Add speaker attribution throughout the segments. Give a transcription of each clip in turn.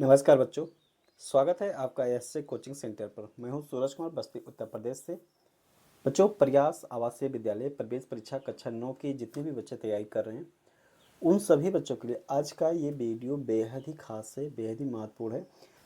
Speaker 1: नमस्कार बच्चों। स्वागत है आपका एससे कोचिंग सेंटर पर। मैं हूं सूरज कुमार, बस्ती उत्तर प्रदेश से। बच्चों, प्रयास आवासीय विद्यालय प्रवेश परीक्षा कक्षा 9 के जितने भी बच्चे तैयारी कर रहे हैं उन सभी बच्चों के लिए आज का ये वीडियो बेहद ही खास है, बेहद ही महत्वपूर्ण है।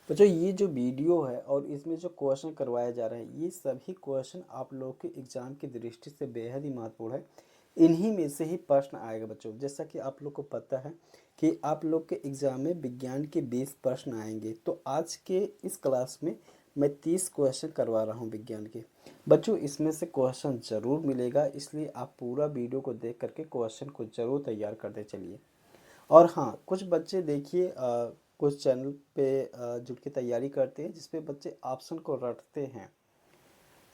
Speaker 1: बच्चों, ये जो वीडियो है और इसमें जो क्वेश्चन करवाए जा रहे हैं, ये सभी क्वेश्चन आप लोगों के एग्जाम की दृष्टि से बेहद ही महत्वपूर्ण है। इन्हीं में से ही प्रश्न आएगा बच्चों। जैसा कि आप लोग को पता है कि आप लोग के एग्ज़ाम में विज्ञान के 20 प्रश्न आएंगे, तो आज के इस क्लास में मैं 30 क्वेश्चन करवा रहा हूँ विज्ञान के। बच्चों, इसमें से क्वेश्चन ज़रूर मिलेगा, इसलिए आप पूरा वीडियो को देख करके क्वेश्चन को ज़रूर तैयार करते चलिए। और हाँ, कुछ बच्चे देखिए कुछ चैनल पे जुड़ के तैयारी करते हैं जिसपे बच्चे ऑप्शन को रटते हैं।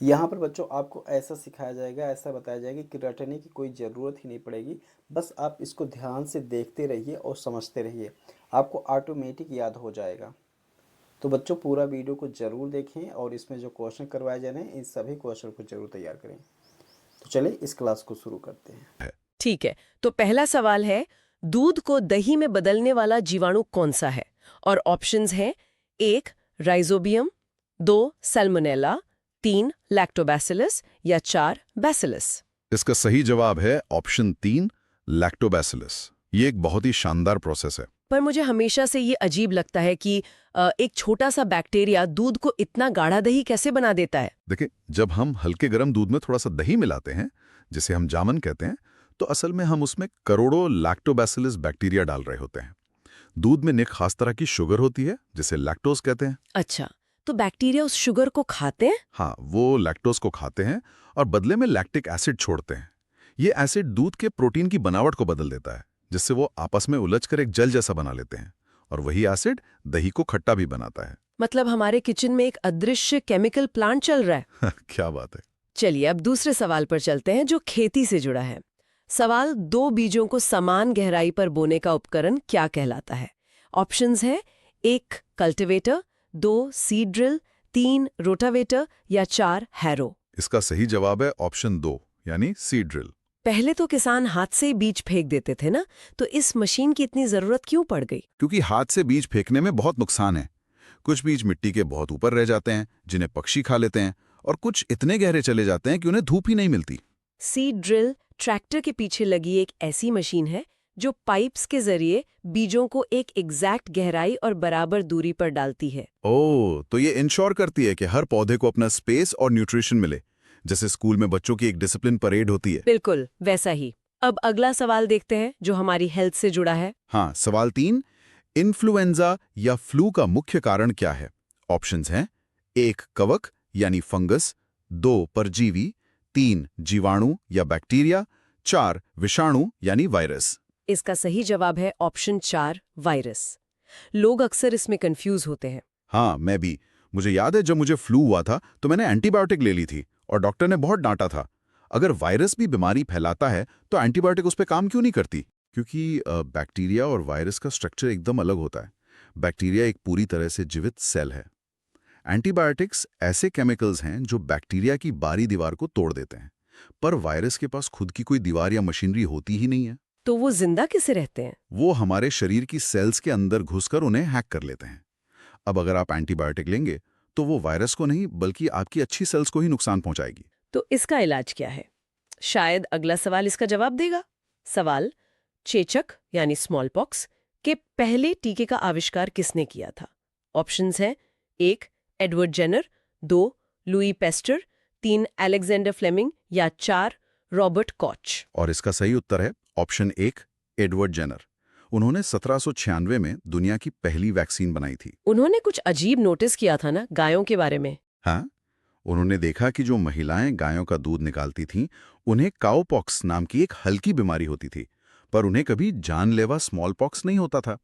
Speaker 1: यहाँ पर बच्चों आपको ऐसा सिखाया जाएगा, ऐसा बताया जाएगा कि रटने की कोई ज़रूरत ही नहीं पड़ेगी। बस आप इसको ध्यान से देखते रहिए और समझते रहिए, आपको ऑटोमेटिक याद हो जाएगा। तो बच्चों, पूरा वीडियो को ज़रूर देखें और इसमें जो क्वेश्चन करवाए जा रहे हैं इन सभी क्वेश्चन को ज़रूर तैयार करें। तो चलिए इस क्लास को शुरू करते हैं।
Speaker 2: ठीक है, तो पहला सवाल है, दूध को दही में बदलने वाला जीवाणु कौन सा है? और ऑप्शंस हैं 1 राइजोबियम, 2 सैल्मोनेला, 3 लैक्टोबैसिलस या 4 बैसिलस।
Speaker 3: इसका सही जवाब है ऑप्शन 3 लैक्टोबैसिलस। ये एक बहुत ही शानदार प्रोसेस है।
Speaker 2: पर मुझे हमेशा से ये अजीब लगता है कि एक छोटा सा बैक्टीरिया दूध को इतना गाढ़ा दही कैसे बना देता है?
Speaker 3: देखिए, जब हम हल्के गर्म दूध में थोड़ा सा दही मिलाते हैं, जिसे हम जामन कहते हैं, तो असल में हम उसमें करोड़ों लैक्टोबैसिलस बैक्टीरिया डाल रहे होते हैं। दूध में एक खास तरह की शुगर होती है जिसे लैक्टोज कहते हैं।
Speaker 2: अच्छा, तो बैक्टीरिया उस शुगर को खाते हैं?
Speaker 3: हाँ, वो लैक्टोज को खाते हैं और बदले में लैक्टिक एसिड छोड़ते हैं। ये एसिड दूध के प्रोटीन की बनावट को बदल देता है, जिससे वो आपस में उलझकर एक जल जैसा बना लेते हैं, और वही एसिड दही को खट्टा भी बनाता है।
Speaker 2: मतलब हमारे किचन में एक अदृश्य केमिकल प्लांट चल रहा है।
Speaker 3: क्या बात है।
Speaker 2: चलिए अब दूसरे सवाल पर चलते हैं जो खेती से जुड़ा है। सवाल, 2 बीजों को समान गहराई पर बोने का उपकरण क्या कहलाता है? ऑप्शंस हैं 1 कल्टीवेटर, 2 सीड ड्रिल, 3 रोटावेटर या 4 हैरो।
Speaker 3: इसका सही जवाब है ऑप्शन 2 यानी सीड ड्रिल।
Speaker 2: पहले तो किसान हाथ से ही बीज फेंक देते थे ना, तो इस मशीन की इतनी जरूरत क्यों पड़ गई?
Speaker 3: क्योंकि हाथ से बीज फेंकने में बहुत नुकसान है। कुछ बीज मिट्टी के बहुत ऊपर रह जाते हैं जिन्हें पक्षी खा लेते हैं, और कुछ इतने गहरे चले जाते हैं कि उन्हें धूप ही नहीं मिलती।
Speaker 2: सीड ड्रिल ट्रैक्टर के पीछे लगी एक ऐसी मशीन है जो पाइप्स के जरिए बीजों को एक एग्जैक्ट गहराई और बराबर दूरी पर डालती है।
Speaker 3: ओह, तो ये इंश्योर करती है कि हर पौधे को अपना स्पेस और न्यूट्रिशन मिले, जैसे स्कूल में बच्चों की एक डिसिप्लिन परेड होती है।
Speaker 2: बिल्कुल वैसा ही। अब अगला सवाल देखते हैं जो हमारी हेल्थ से जुड़ा है।
Speaker 3: हाँ, सवाल 3, इन्फ्लुएंजा या फ्लू का मुख्य कारण क्या है? ऑप्शंस हैं 1 कवक यानी फंगस, 2 परजीवी, 3 जीवाणु या बैक्टीरिया, 4 विषाणु यानी वायरस।
Speaker 2: इसका सही जवाब है ऑप्शन 4 वायरस। लोग अक्सर इसमें कंफ्यूज होते हैं।
Speaker 3: हाँ, मैं भी। मुझे याद है जब मुझे फ्लू हुआ था तो मैंने एंटीबायोटिक ले ली थी और डॉक्टर ने बहुत डांटा था। अगर वायरस भी बीमारी फैलाता है तो एंटीबायोटिक उस पर काम क्यों नहीं करती? क्योंकि बैक्टीरिया और वायरस का स्ट्रक्चर एकदम अलग होता है। बैक्टीरिया एक पूरी तरह से जीवित सेल है। एंटीबायोटिक्स ऐसे केमिकल्स हैं जो बैक्टीरिया की बाहरी दीवार को तोड़ देते हैं, पर वायरस के पास खुद की कोई दीवार या मशीनरी होती ही नहीं है।
Speaker 2: तो वो जिंदा कैसे रहते हैं?
Speaker 3: वो हमारे शरीर की सेल्स के अंदर घुसकर उन्हें हैक कर लेते हैं। अब अगर आप एंटीबायोटिक लेंगे तो वो वायरस को नहीं बल्कि आपकी अच्छी सेल्स को ही नुकसान पहुंचाएगी।
Speaker 2: तो इसका इलाज क्या है? शायद अगला सवाल इसका जवाब देगा। सवाल, चेचक यानी स्मॉल पॉक्स के पहले टीके का आविष्कार किसने किया था? ऑप्शंस हैं 1 Edward Jenner, 2 Louis Pasteur, 3 Alexander Fleming या 4 रॉबर्ट कॉच।
Speaker 3: और इसका सही उत्तर है ऑप्शन 1 एडवर्ड जेनर। उन्होंने 1796 में दुनिया की पहली वैक्सीन बनाई थी।
Speaker 2: उन्होंने कुछ अजीब नोटिस किया था ना गायों के बारे में।
Speaker 3: हाँ, उन्होंने देखा कि जो महिलाएं गायों का दूध निकालती थीं, उन्हें काउपॉक्स नाम की एक हल्की बीमारी होती थी, पर उन्हें कभी जानलेवा स्मॉल पॉक्स नहीं होता था।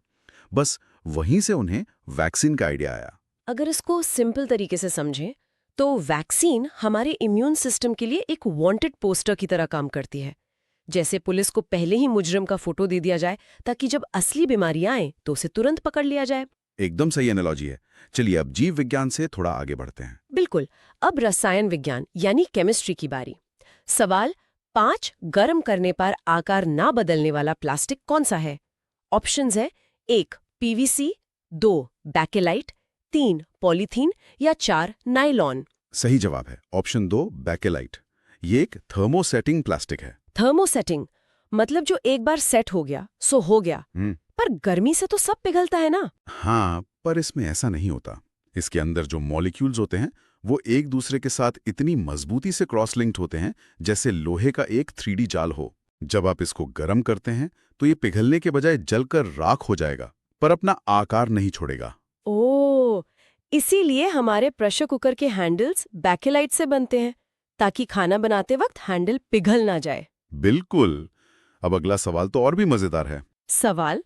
Speaker 3: बस वहीं से उन्हें वैक्सीन का आइडिया आया।
Speaker 2: अगर इसको सिंपल तरीके से समझें तो वैक्सीन हमारे इम्यून सिस्टम के लिए एक वांटेड पोस्टर की तरह काम करती है। जैसे पुलिस को पहले ही मुजरिम का फोटो दे दिया जाए ताकि जब असली बीमारी आए तो उसे तुरंत पकड़ लिया जाए।
Speaker 3: एकदम सही एनालॉजी है। चलिए अब जीव विज्ञान से थोड़ा आगे बढ़ते हैं।
Speaker 2: बिल्कुल। अब रसायन विज्ञान यानी केमिस्ट्री की बारी। सवाल, 5 गर्म करने पर आकार ना बदलने वाला प्लास्टिक कौन सा है? ऑप्शंस है 1 पीवीसी, 2 बैकेलाइट, 3 पॉलीथीन या 4 नायलॉन।
Speaker 3: सही जवाब है ऑप्शन 2 बैकेलाइट। ये एक थर्मोसेटिंग प्लास्टिक है।
Speaker 2: थर्मोसेटिंग मतलब जो एक बार सेट हो गया सो हो गया। पर गर्मी से तो सब पिघलता है ना।
Speaker 3: हाँ, पर इसमें ऐसा नहीं होता। इसके अंदर जो मॉलिक्यूल्स होते हैं वो एक दूसरे के साथ इतनी मजबूती से क्रॉस लिंक्ड होते हैं जैसे लोहे का एक 3D जाल हो। जब आप इसको गर्म करते हैं तो ये पिघलने के बजाय जलकर राख हो जाएगा, पर अपना आकार नहीं छोड़ेगा।
Speaker 2: ओह, इसीलिए हमारे प्रेशर कुकर के हैंडल्स बैकेलाइट से बनते हैं ताकि खाना बनाते वक्त हैंडल पिघल ना जाए।
Speaker 3: बिल्कुल। अब अगला सवाल तो और भी मजेदार है।
Speaker 2: सवाल,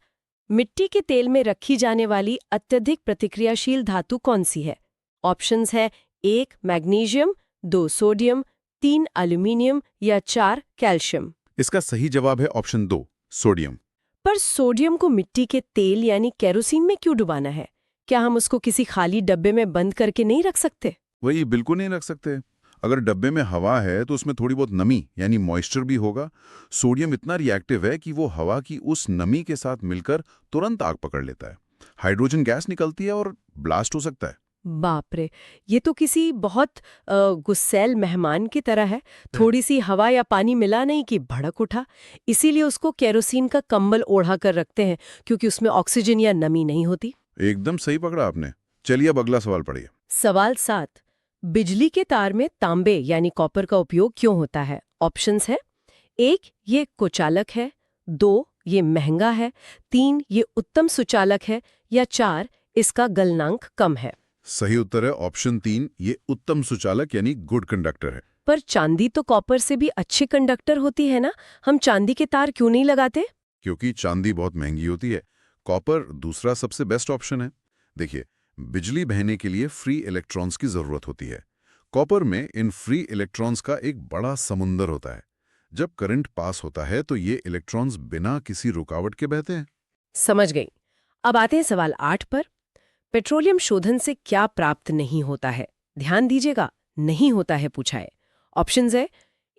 Speaker 2: मिट्टी के तेल में रखी जाने वाली अत्यधिक प्रतिक्रियाशील धातु कौन सी है? ऑप्शंस है 1 मैग्नीशियम, 2 सोडियम, 3 एल्यूमिनियम या 4 कैल्शियम।
Speaker 3: इसका सही जवाब है ऑप्शन 2 सोडियम।
Speaker 2: पर सोडियम को मिट्टी के तेल यानी केरोसिन में क्यों डुबाना है? क्या हम उसको किसी खाली डब्बे में बंद करके नहीं रख सकते?
Speaker 3: वही बिल्कुल नहीं रख सकते। अगर डब्बे में हवा है तो उसमें थोड़ी बहुत नमी यानी मॉइस्चर भी होगा। सोडियम इतना रिएक्टिव है कि वो हवा की उस नमी के साथ मिलकर तुरंत आग पकड़ लेता है। हाइड्रोजन गैस निकलती है और ब्लास्ट हो सकता है।
Speaker 2: बाप रे, ये तो किसी बहुत गुस्सैल मेहमान की तरह है। थोड़ी सी हवा या पानी मिला नहीं कि भड़क उठा। इसीलिए उसको केरोसिन का कंबल ओढ़ा कर रखते हैं क्योंकि उसमें ऑक्सीजन या नमी नहीं होती।
Speaker 3: एकदम सही पकड़ा आपने। चलिए अब अगला सवाल पढ़िए।
Speaker 2: सवाल 7, बिजली के तार में तांबे यानी कॉपर का उपयोग क्यों होता है? ऑप्शंस है 1 ये कुचालक है, 2 ये महंगा है, 3 ये उत्तम सुचालक है या 4 इसका गलनांक कम है।
Speaker 3: सही उत्तर है ऑप्शन 3 ये उत्तम सुचालक यानी गुड कंडक्टर है।
Speaker 2: पर चांदी तो कॉपर से भी अच्छी कंडक्टर होती है ना, हम चांदी के तार क्यों नहीं लगाते?
Speaker 3: क्योंकि चांदी बहुत महंगी होती है। कॉपर दूसरा सबसे बेस्ट ऑप्शन है। देखिए, बिजली बहने के लिए फ्री इलेक्ट्रॉन्स की जरूरत होती है। कॉपर में इन फ्री इलेक्ट्रॉन्स का एक बड़ा समुंदर होता है। जब करंट पास होता है तो ये इलेक्ट्रॉन्स बिना किसी रुकावट के बहते हैं।
Speaker 2: समझ गई। अब आते हैं सवाल 8 पर। पेट्रोलियम शोधन से क्या प्राप्त नहीं होता है? ध्यान दीजिएगा, नहीं होता है पूछा है। ऑप्शंस है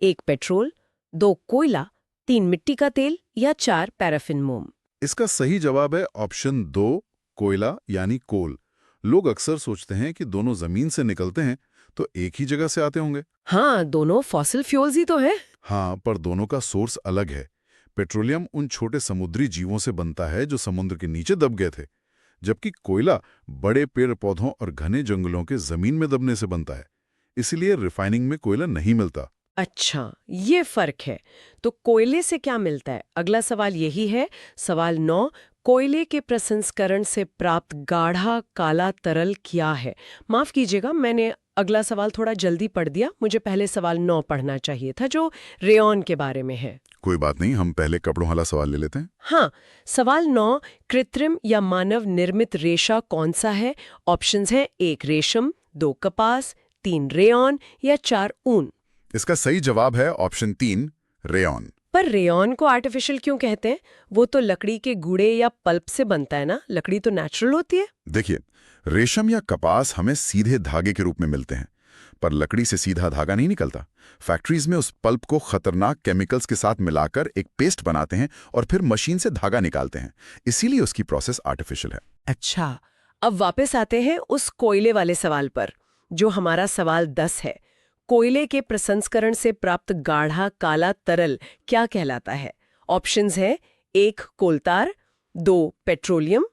Speaker 2: 1 पेट्रोल, 2 कोयला, 3 मिट्टी का तेल या 4 पैराफिन मोम।
Speaker 3: इसका सही जवाब है ऑप्शन 2 कोयला यानी कोल। लोग अक्सर सोचते हैं कि दोनों जमीन से निकलते हैं तो एक ही जगह से आते होंगे।
Speaker 2: हाँ, दोनों फॉसिल फ्यूल्स ही तो है।
Speaker 3: हाँ, पर दोनों का सोर्स अलग है। पेट्रोलियम उन छोटे समुद्री जीवों से बनता है जो समुद्र के नीचे दब गए थे, जबकि कोयला बड़े पेड़ पौधों और घने जंगलों के जमीन में दबने से बनता है। इसलिए रिफाइनिंग में कोयला नहीं मिलता।
Speaker 2: अच्छा, ये फर्क है। तो कोयले से क्या मिलता है? अगला सवाल यही है। सवाल 9, कोयले के प्रसंस्करण से प्राप्त गाढ़ा काला तरल क्या है? माफ कीजिएगा, मैंने अगला सवाल थोड़ा जल्दी पढ़ दिया। मुझे पहले सवाल 9 पढ़ना चाहिए था जो रेयॉन के बारे में है।
Speaker 3: कोई बात नहीं, हम पहले कपड़ों वाला सवाल ले लेते हैं।
Speaker 2: हाँ, सवाल 9, कृत्रिम या मानव निर्मित रेशा कौन सा है? ऑप्शंस हैं 1 रेशम, 2 कपास, 3 रेयॉन या 4 ऊन।
Speaker 3: इसका सही जवाब है ऑप्शन 3 रेयॉन।
Speaker 2: पर रेयॉन को आर्टिफिशियल क्यों कहते हैं? वो तो लकड़ी के गुड़े या पल्प से बनता है ना, लकड़ी तो नेचुरल होती है।
Speaker 3: देखिए, रेशम या कपास हमें सीधे धागे के रूप में मिलते हैं, पर लकड़ी से सीधा धागा नहीं निकलता। फैक्ट्रीज में उस पल्प को खतरनाक केमिकल्स के साथ मिलाकर एक पेस्ट बनाते हैं और फिर मशीन से धागा निकालते हैं। इसीलिए उसकी प्रोसेस आर्टिफिशियल है।
Speaker 2: अच्छा, अब वापस आते हैं उस कोयले वाले सवाल पर, जो हमारा सवाल 10 है। कोयले के प्रसंस्करण से प्राप्त गाढ़ा काला तरल क्या कहलाता है? ऑप्शंस है 1 कोलतार, 2 पेट्रोलियम,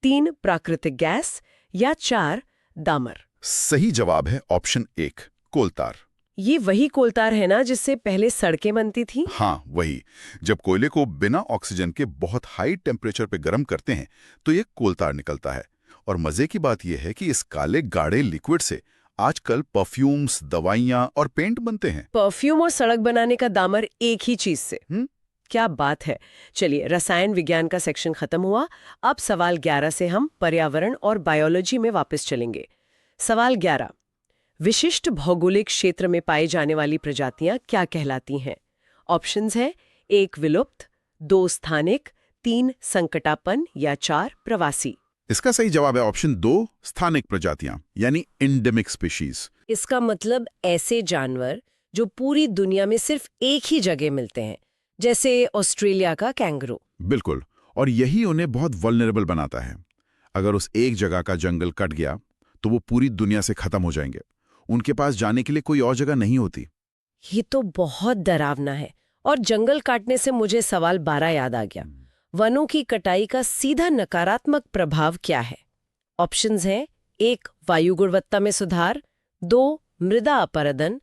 Speaker 2: 3 प्राकृतिक गैस या 4 दामर।
Speaker 3: सही जवाब है ऑप्शन 1 कोलतार।
Speaker 2: ये वही कोलतार है ना जिससे पहले सड़कें बनती थी?
Speaker 3: हाँ, वही। जब कोयले को बिना ऑक्सीजन के बहुत हाई टेम्परेचर पे गर्म करते हैं तो ये कोलतार निकलता है। और मजे की बात यह है कि इस काले गाढ़े लिक्विड से आजकल परफ्यूम्स, दवाइयां और पेंट बनते हैं।
Speaker 2: परफ्यूम और सड़क बनाने का दामर एक ही चीज से। क्या बात है। चलिए, रसायन विज्ञान का सेक्शन खत्म हुआ। अब सवाल 11 से हम पर्यावरण और बायोलॉजी में वापस चलेंगे। सवाल 11, विशिष्ट भौगोलिक क्षेत्र में पाई जाने वाली प्रजातियां क्या कहलाती हैं? ऑप्शंस है 1 विलुप्त, 2 स्थानिक, 3 संकटापन्न या 4 प्रवासी।
Speaker 3: इसका सही जवाब है ऑप्शन 2 स्थानिक प्रजातियां यानी एंडेमिक स्पीशीज।
Speaker 2: इसका मतलब ऐसे जानवर जो पूरी दुनिया में सिर्फ एक ही जगह मिलते हैं, जैसे ऑस्ट्रेलिया का कैंगरू।
Speaker 3: बिल्कुल, और यही उन्हें बहुत वल्नरेबल बनाता है। अगर उस एक जगह का जंगल कट गया तो वो पूरी दुनिया से खत्म हो जाएंगे। उनके पास जाने के लिए कोई और जगह नहीं होती।
Speaker 2: ये तो बहुत डरावना है। और जंगल काटने से मुझे सवाल 12 याद आ गया। वनों की कटाई का सीधा नकारात्मक प्रभाव क्या है? ऑप्शंस हैं 1 वायु गुणवत्ता में सुधार, 2 मृदा अपरदन,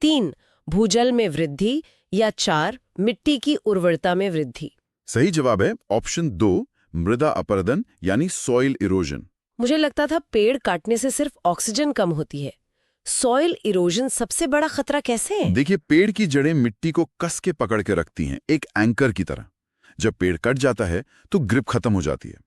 Speaker 2: 3 भूजल में वृद्धि या 4 मिट्टी की उर्वरता में वृद्धि।
Speaker 3: सही जवाब है ऑप्शन 2 मृदा अपरदन यानी सॉइल इरोजन।
Speaker 2: मुझे लगता था पेड़ काटने से सिर्फ ऑक्सीजन कम होती है। सॉइल इरोजन सबसे बड़ा खतरा कैसे है?
Speaker 3: देखिए, पेड़ की जड़ें मिट्टी को कस के पकड़ के रखती हैं, एक एंकर की तरह। जब पेड़ कट जाता है तो ग्रिप खत्म हो जाती है।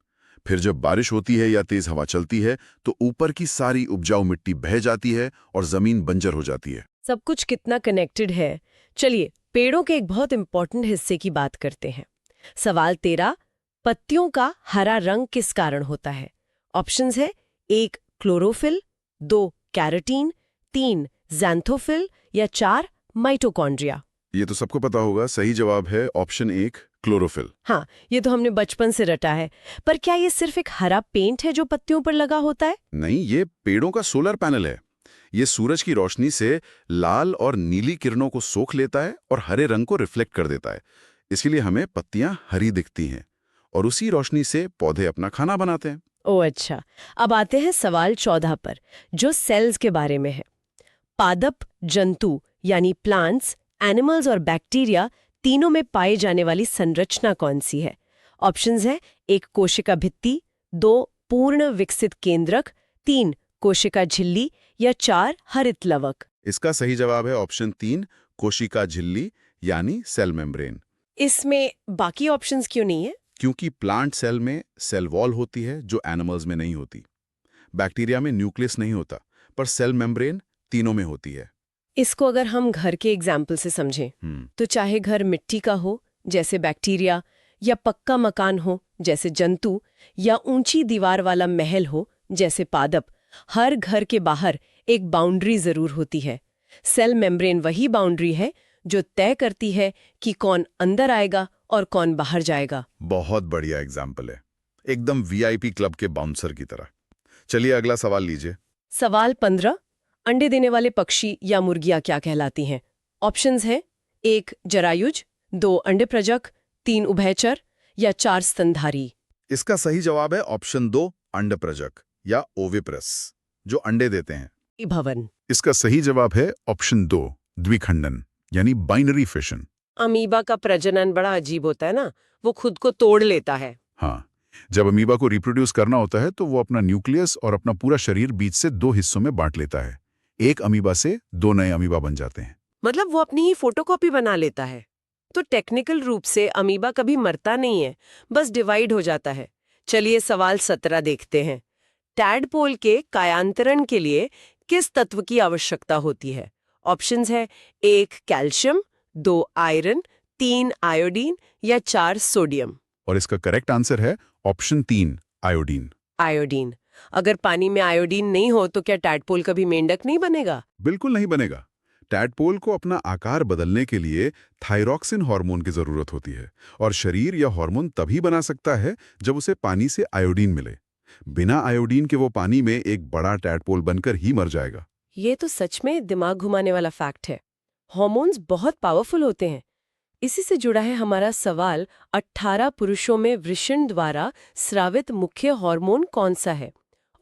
Speaker 3: फिर जब बारिश होती है या तेज हवा चलती है तो ऊपर की सारी उपजाऊ मिट्टी बह जाती है और जमीन बंजर हो जाती है।
Speaker 2: सब कुछ कितना कनेक्टेड है। चलिए पेड़ों के एक बहुत इंपॉर्टेंट हिस्से की बात करते हैं। सवाल 13, पत्तियों का हरा रंग किस कारण होता है? ऑप्शंस है 1 क्लोरोफिल, 2 कैरोटीन, 3 ज़ैंथोफिल या 4 माइटोकॉन्ड्रिया।
Speaker 3: ये तो सबको पता होगा। सही जवाब है ऑप्शन 1 क्लोरोफिल।
Speaker 2: हाँ, ये तो हमने बचपन से रटा है। पर क्या ये सिर्फ एक हरा पेंट है जो पत्तियों पर लगा होता है?
Speaker 3: नहीं, ये पेड़ों का सोलर पैनल है। ये सूरज की रोशनी से लाल और नीली किरणों को सोख लेता है और हरे रंग को रिफ्लेक्ट कर देता है। इसीलिए हमें पत्तियां हरी दिखती हैं और उसी रोशनी से पौधे अपना खाना बनाते हैं।
Speaker 2: ओह अच्छा। अब आते हैं सवाल 14 पर, जो सेल्स के बारे में है। पादप जंतु यानी प्लांट्स, एनिमल्स और बैक्टीरिया तीनों में पाई जाने वाली संरचना कौन सी है? ऑप्शंस हैं 1 कोशिका भित्ति, 2 पूर्ण विकसित केंद्रक, 3 कोशिका झिल्ली या 4 हरित लवक।
Speaker 3: इसका सही जवाब है ऑप्शन 3 कोशिका झिल्ली यानी सेल मेम्ब्रेन।
Speaker 2: इसमें बाकी ऑप्शंस क्यों नहीं है?
Speaker 3: क्योंकि प्लांट सेल में सेल वॉल होती है जो एनिमल्स में नहीं होती। बैक्टीरिया में न्यूक्लियस नहीं होता, पर सेल मेम्ब्रेन तीनों में होती है।
Speaker 2: इसको अगर हम घर के एग्जाम्पल से समझें तो चाहे घर मिट्टी का हो जैसे बैक्टीरिया, या पक्का मकान हो जैसे जंतु, या ऊंची दीवार वाला महल हो जैसे पादप, हर घर के बाहर एक बाउंड्री जरूर होती है। सेल मेम्ब्रेन वही बाउंड्री है जो तय करती है कि कौन अंदर आएगा और कौन बाहर जाएगा।
Speaker 3: बहुत बढ़िया एग्जाम्पल है, एकदम वीआईपी क्लब के बाउंसर की तरह। चलिए अगला सवाल लीजिए।
Speaker 2: सवाल 15, अंडे देने वाले पक्षी या मुर्गियां क्या कहलाती हैं? ऑप्शंस हैं 1 जरायुज, 2 अंडप्रजक, 3 उभयचर या 4 स्तनधारी।
Speaker 3: इसका सही जवाब है ऑप्शन 2 अंडप्रजक या ओविप्रस, जो अंडे देते हैं।
Speaker 2: भवन।
Speaker 3: इसका सही जवाब है ऑप्शन 2 द्विखंडन यानी बाइनरी फिशन।
Speaker 2: अमीबा का प्रजनन बड़ा अजीब होता है ना, वो खुद को तोड़ लेता है।
Speaker 3: हाँ, जब अमीबा को रिप्रोड्यूस करना होता है तो वो अपना न्यूक्लियस और अपना पूरा शरीर बीच से 2 हिस्सों में बांट लेता है। एक अमीबा से 2 नए अमीबा बन जाते हैं।
Speaker 2: मतलब वो अपनी ही फोटोकॉपी बना लेता है। तो टेक्निकल रूप से अमीबा कभी मरता नहीं है, बस डिवाइड हो जाता है। चलिए सवाल 17 देखते हैं। टैडपोल के कायांतरण के लिए किस तत्व की आवश्यकता होती है? ऑप्शंस है 1 कैल्शियम, 2 आयरन, 3 आयोडीन या 4 सोडियम।
Speaker 3: और इसका करेक्ट आंसर है ऑप्शन 3 आयोडीन।
Speaker 2: आयोडीन। अगर पानी में आयोडीन नहीं हो तो क्या टैडपोल कभी मेंढक नहीं बनेगा?
Speaker 3: बिल्कुल नहीं बनेगा। टैडपोल को अपना आकार बदलने के लिए थायरॉक्सिन हार्मोन की जरूरत होती है और शरीर यह हार्मोन तभी बना सकता है जब उसे पानी से आयोडीन मिले। बिना आयोडीन के वो पानी में एक बड़ा टैडपोल बनकर ही मर जाएगा।
Speaker 2: ये तो सच में दिमाग घुमाने वाला फैक्ट है। हार्मोन्स बहुत पावरफुल होते हैं। इसी से जुड़ा है हमारा सवाल 18 पुरुषों में वृषण द्वारा स्रावित मुख्य हार्मोन कौन सा है?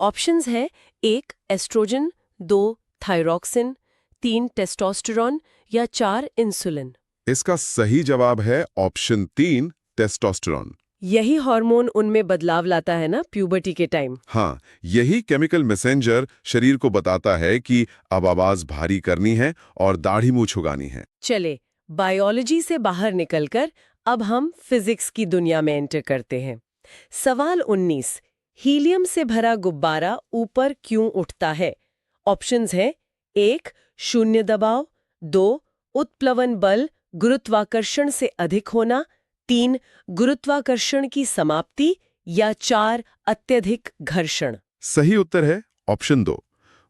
Speaker 2: ऑप्शंस हैं 1 एस्ट्रोजन, 2 थायरॉक्सिन, 3 टेस्टोस्टेरोन या 4 इंसुलिन।
Speaker 3: इसका सही जवाब है ऑप्शन 3 टेस्टोस्टेरोन।
Speaker 2: यही हार्मोन उनमें बदलाव लाता है ना प्यूबर्टी के टाइम।
Speaker 3: हाँ, यही केमिकल मैसेंजर शरीर को बताता है कि अब आवाज भारी करनी है और दाढ़ी मूंछ उगानी है।
Speaker 2: चले बायोलॉजी से बाहर निकलकर अब हम फिजिक्स की दुनिया में एंटर करते हैं। सवाल 19, हीलियम से भरा गुब्बारा ऊपर क्यों उठता है? ऑप्शंस हैं 1 शून्य दबाव, 2 उत्प्लवन बल गुरुत्वाकर्षण से अधिक होना, 3 गुरुत्वाकर्षण की समाप्ति या 4 अत्यधिक घर्षण।
Speaker 3: सही उत्तर है ऑप्शन 2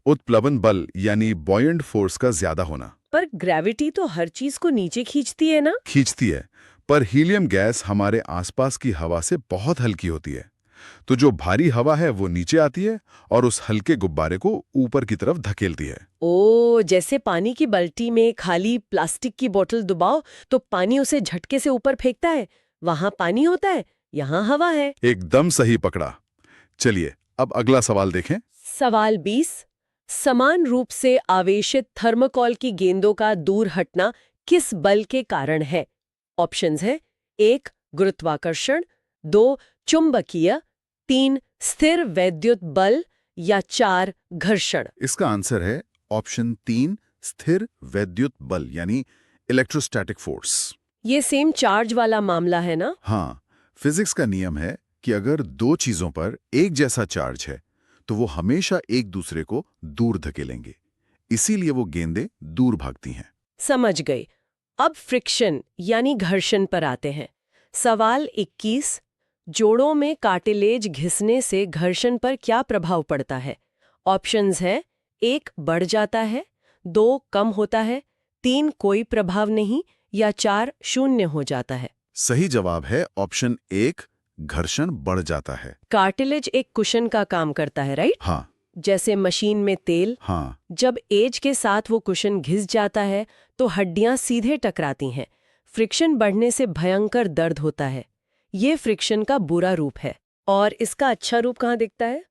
Speaker 3: उत्प्लवन बल यानी बॉयंट फोर्स का ज्यादा होना।
Speaker 2: पर ग्रेविटी तो हर चीज को नीचे खींचती है ना?
Speaker 3: खींचती है, पर हीलियम गैस हमारे आसपास की हवा से बहुत हल्की होती है। तो जो भारी हवा है वो नीचे आती है और उस हल्के गुब्बारे को ऊपर की तरफ धकेलती है।
Speaker 2: ओ, जैसे पानी की बाल्टी में खाली प्लास्टिक की बोतल दबाओ तो पानी उसे झटके से ऊपर फेंकता है। वहां पानी होता है, यहाँ हवा है।
Speaker 3: एकदम सही पकड़ा। चलिए अब अगला सवाल देखें।
Speaker 2: सवाल 20। समान रूप से आवेशित थर्मोकॉल की गेंदों का दूर हटना किस बल के कारण है? ऑप्शंस है 1 गुरुत्वाकर्षण, 2 चुंबकीय, 3 स्थिर वैद्युत बल या 4 घर्षण।
Speaker 3: इसका आंसर है ऑप्शन 3 स्थिर वैद्युत बल यानी इलेक्ट्रोस्टैटिक फोर्स।
Speaker 2: ये सेम चार्ज वाला मामला है ना?
Speaker 3: हाँ, फिजिक्स का नियम है कि अगर दो चीजों पर एक जैसा चार्ज है तो वो हमेशा एक दूसरे को दूर धकेलेंगे, इसीलिए वो गेंदें दूर भागती हैं।
Speaker 2: समझ गई। अब फ्रिक्शन यानी घर्षण पर आते हैं। सवाल 21। जोड़ों में कार्टिलेज घिसने से घर्षण पर क्या प्रभाव पड़ता है? ऑप्शंस है 1 बढ़ जाता है, 2 कम होता है, 3 कोई प्रभाव नहीं या 4 शून्य हो जाता है।
Speaker 3: सही जवाब है ऑप्शन 1 घर्षण बढ़ जाता है।
Speaker 2: कार्टिलेज एक कुशन का काम करता है, राइट?
Speaker 3: हाँ
Speaker 2: जैसे मशीन में तेल।
Speaker 3: हाँ,
Speaker 2: जब एज के साथ वो कुशन घिस जाता है तो हड्डियां सीधे टकराती हैं। फ्रिक्शन बढ़ने से भयंकर दर्द होता है। ये फ्रिक्शन का बुरा रूप है। और इसका अच्छा रूप कहाँ दिखता है?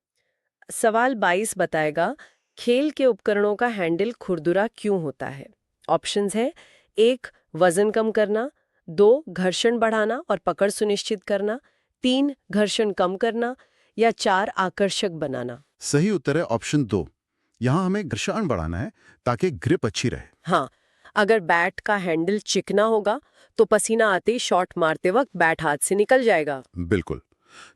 Speaker 2: सवाल 22 बताएगा, खेल के उपकरणों का हैंडल खुरदुरा क्यों होता है? ऑप्शंस है 1 वजन कम करना, 2 घर्षण बढ़ाना और पकड़ सुनिश्चित करना, 3 घर्षण कम करना या 4 आकर्षक बनाना।
Speaker 3: सही उत्तर है ऑप्शन 2। यहाँ हमें घर्षण बढ़ाना है ताकि ग्रिप अच्छी रहे।
Speaker 2: हाँ, अगर बैट का हैंडल चिकना होगा तो पसीना आते ही शॉट मारते वक्त बैट हाथ से निकल जाएगा।
Speaker 3: बिल्कुल।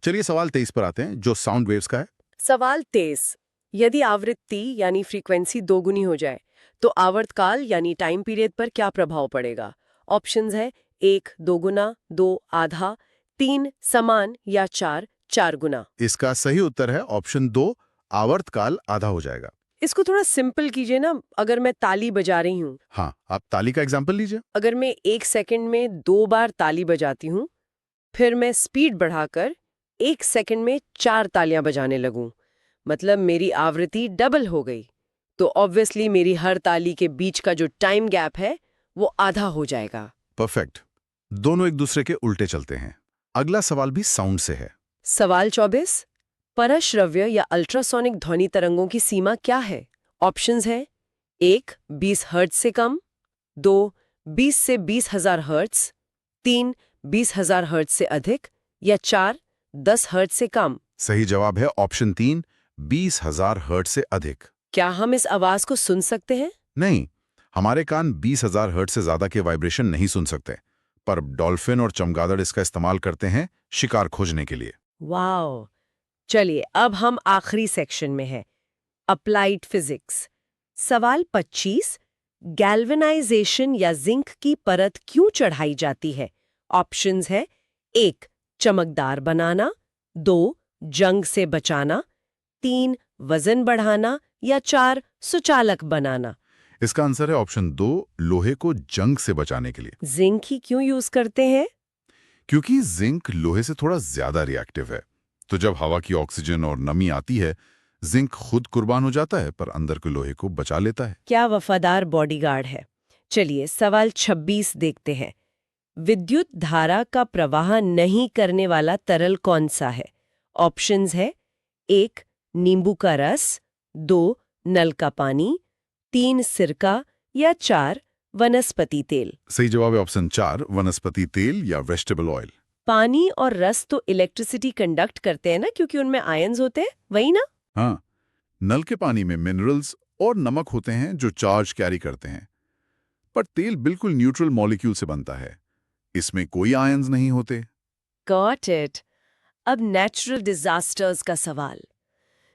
Speaker 3: चलिए सवाल 23 पर आते हैं जो साउंड वेव्स का है।
Speaker 2: सवाल 23। यदि आवृत्ति यानी फ्रीक्वेंसी दोगुनी हो जाए तो आवर्तकाल यानी टाइम पीरियड पर क्या प्रभाव पड़ेगा? ऑप्शंस है 1 दोगुना, 2 आधा, 3 समान या 4 4 गुना।
Speaker 3: इसका सही उत्तर है ऑप्शन 2 आवर्तकाल आधा हो जाएगा।
Speaker 2: इसको थोड़ा सिंपल कीजिए ना। अगर मैं ताली बजा रही हूँ,
Speaker 3: हाँ, आप ताली का एग्जाम्पल लीजिए।
Speaker 2: अगर मैं 1 सेकंड में 2 बार ताली बजाती हूँ, फिर मैं स्पीड बढ़ाकर 1 सेकंड में 4 तालियां बजाने लगूं, मतलब मेरी आवृत्ति डबल हो गई। तो ऑब्वियसली मेरी हर ताली के बीच का जो टाइम गैप है वो आधा हो जाएगा।
Speaker 3: परफेक्ट। दोनों एक दूसरे के उल्टे चलते हैं। अगला सवाल भी साउंड से है।
Speaker 2: सवाल 24। परश्रव्य या अल्ट्रासोनिक ध्वनि तरंगों की सीमा क्या है? ऑप्शंस है 1 20 हर्ट्ज से कम, 2 20 से 20,000 हर्ट्ज, 3 20,000 हर्ट्ज से अधिक या 4 10 हर्ट्ज से कम।
Speaker 3: सही जवाब है ऑप्शन 3 20,000 हर्ट्ज से अधिक।
Speaker 2: क्या हम इस आवाज को सुन सकते हैं?
Speaker 3: नहीं, हमारे कान 20,000 हर्ट्ज से ज्यादा के वाइब्रेशन नहीं सुन सकते, पर डॉल्फिन और चमगादड़ इसका इस्तेमाल करते हैं शिकार खोजने के लिए।
Speaker 2: वाओ! चलिए अब हम आखिरी सेक्शन में हैं, अप्लाइड फिजिक्स। सवाल 25। गैल्वेनाइजेशन या जिंक की परत क्यों चढ़ाई जाती है? ऑप्शंस है 1 चमकदार बनाना, 2 जंग से बचाना, 3 वजन बढ़ाना या 4 सुचालक बनाना।
Speaker 3: इसका आंसर है ऑप्शन 2 लोहे को जंग से बचाने के लिए।
Speaker 2: जिंक ही क्यों यूज करते हैं?
Speaker 3: क्योंकि जिंक लोहे से थोड़ा ज्यादा रिएक्टिव है, तो जब हवा की ऑक्सीजन और नमी आती है जिंक खुद कुर्बान हो जाता है पर अंदर के लोहे को बचा लेता है।
Speaker 2: क्या वफादार बॉडीगार्ड है। चलिए सवाल 26 देखते हैं। विद्युत धारा का प्रवाह नहीं करने वाला तरल कौन सा है? ऑप्शंस है 1 नींबू का रस, 2 नल का पानी, 3 सिरका या 4 वनस्पति तेल।
Speaker 3: सही जवाब है ऑप्शन 4 वनस्पति तेल या वेजिटेबल ऑयल।
Speaker 2: पानी और रस तो इलेक्ट्रिसिटी कंडक्ट करते हैं ना, क्योंकि उनमें आयंस होते हैं, वही ना?
Speaker 3: हाँ, नल के पानी में मिनरल्स और नमक होते हैं जो चार्ज कैरी करते हैं, पर तेल बिल्कुल न्यूट्रल मॉलिक्यूल से बनता है, इसमें कोई आयंस नहीं होते।
Speaker 2: Got it. अब नेचुरल डिजास्टर्स का सवाल।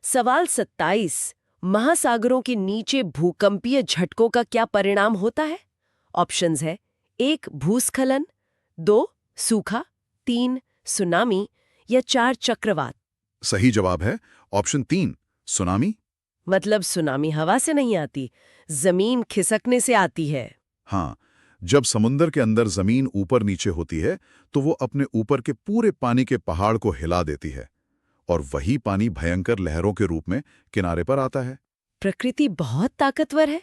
Speaker 2: सवाल 27। महासागरों के नीचे भूकंपीय झटकों का क्या परिणाम होता है? ऑप्शंस है 1 भूस्खलन, 2 सूखा, 3 सुनामी या 4 चक्रवात।
Speaker 3: सही जवाब है ऑप्शन 3 सुनामी।
Speaker 2: मतलब सुनामी हवा से नहीं आती, जमीन खिसकने से आती है।
Speaker 3: हाँ, जब समुंदर के अंदर जमीन ऊपर नीचे होती है तो वो अपने ऊपर के पूरे पानी के पहाड़ को हिला देती है और वही पानी भयंकर लहरों के रूप में किनारे पर आता है।
Speaker 2: प्रकृति बहुत ताकतवर है।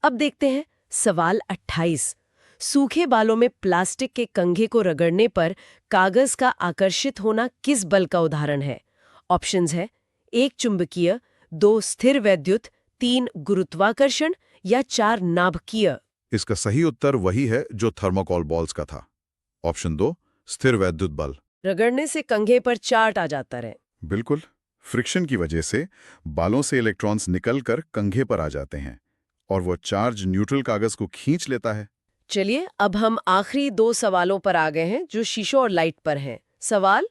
Speaker 2: अब देखते हैं सवाल 28। सूखे बालों में प्लास्टिक के कंघे को रगड़ने पर कागज का आकर्षित होना किस बल का उदाहरण है? ऑप्शंस है 1 चुंबकीय, 2 स्थिर वैद्युत, 3 गुरुत्वाकर्षण या 4 नाभिकीय।
Speaker 3: इसका सही उत्तर वही है जो थर्मोकॉल बॉल्स का था। ऑप्शन 2 स्थिर वैद्युत बल।
Speaker 2: रगड़ने से कंघे पर चार्ट आ जाता रहे।
Speaker 3: बिल्कुल, फ्रिक्शन की वजह से बालों से इलेक्ट्रॉन्स निकलकर कंघे पर आ जाते हैं और वो चार्ज न्यूट्रल कागज को खींच लेता है।
Speaker 2: चलिए अब हम आखिरी 2 सवालों पर आ गए हैं जो शीशों और लाइट पर हैं। सवाल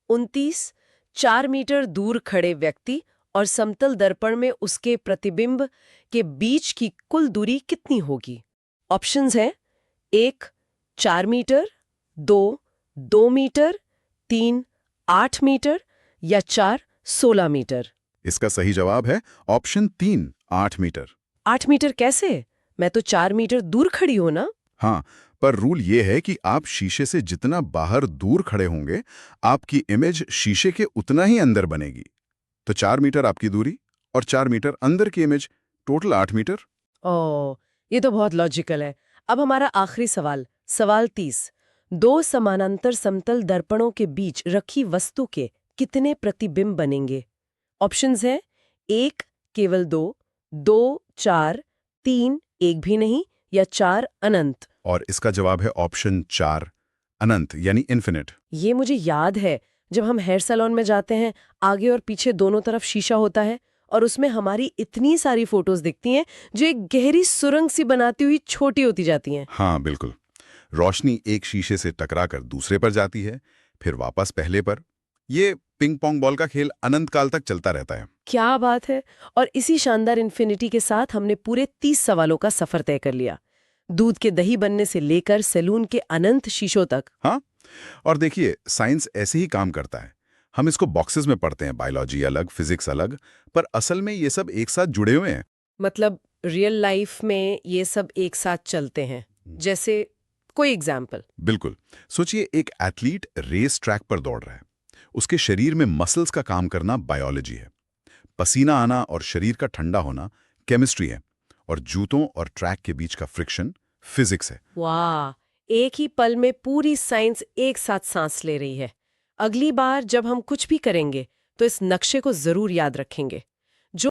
Speaker 2: 29। 4 मीटर दूर खड़े व्यक्ति और समतल दर्पण में उसके प्रतिबिंब के बीच की कुल दूरी कितनी होगी? ऑप्शंस हैं 1 4 मीटर, 2 2 मीटर, 3 8 मीटर या 4 16 मीटर।
Speaker 3: इसका सही जवाब है ऑप्शन 3 8 मीटर।
Speaker 2: 8 मीटर कैसे? मैं तो 4 मीटर दूर खड़ी हूं ना।
Speaker 3: हाँ, पर रूल ये है कि आप शीशे से जितना बाहर दूर खड़े होंगे, आपकी इमेज शीशे के उतना ही अंदर बनेगी। तो 4 मीटर आपकी दूरी और 4 मीटर अंदर की इमेज, टोटल 8 मीटर।
Speaker 2: ओह, ये तो बहुत लॉजिकल है। अब हमारा आखिरी सवाल, सवाल 30। 2 समानांतर समतल दर्पणों के बीच रखी वस्तु के कितने प्रतिबिंब बनेंगे? ऑप्शंस हैं 1 केवल 2, 2 4, 3 एक भी नहीं या 4 अनंत।
Speaker 3: और इसका जवाब है ऑप्शन 4 अनंत यानी इन्फिनिट।
Speaker 2: ये मुझे याद है, जब हम हेयर सैलून में जाते हैं, आगे और पीछे दोनों तरफ शीशा होता है और उसमें हमारी इतनी सारी फोटोज दिखती हैं जो एक गहरी सुरंग सी बनाती हुई छोटी होती जाती हैं।
Speaker 3: हाँ बिल्कुल, रोशनी एक शीशे से टकराकर दूसरे पर जाती है, फिर वापस पहले पर। ये पिंग पोंग बॉल का खेल अनंत काल तक चलता रहता है।
Speaker 2: क्या बात है। और इसी शानदार इन्फिनिटी के साथ हमने पूरे 30 सवालों का सफर तय कर लिया, दूध के दही बनने से लेकर सैलून के अनंत शीशों तक।
Speaker 3: हाँ, और देखिए साइंस ऐसे ही काम करता है। हम इसको बॉक्सेस में पढ़ते हैं, बायोलॉजी अलग, फिजिक्स अलग, पर असल में ये सब एक साथ जुड़े हुए हैं।
Speaker 2: मतलब रियल लाइफ में ये सब एक साथ चलते हैं। जैसे कोई एग्जाम्पल?
Speaker 3: बिल्कुल, सोचिए एक एथलीट रेस ट्रैक पर दौड़ रहा है। उसके शरीर में मसल्स का काम करना बायोलॉजी है, पसीना आना और शरीर का ठंडा होना केमिस्ट्री है, और जूतों और ट्रैक के बीच का फ्रिक्शन फिजिक्स है।
Speaker 2: वाह, एक ही पल में पूरी साइंस एक साथ सांस ले रही है। अगली बार जब हम कुछ भी करेंगे तो इस नक्शे को जरूर याद रखेंगे।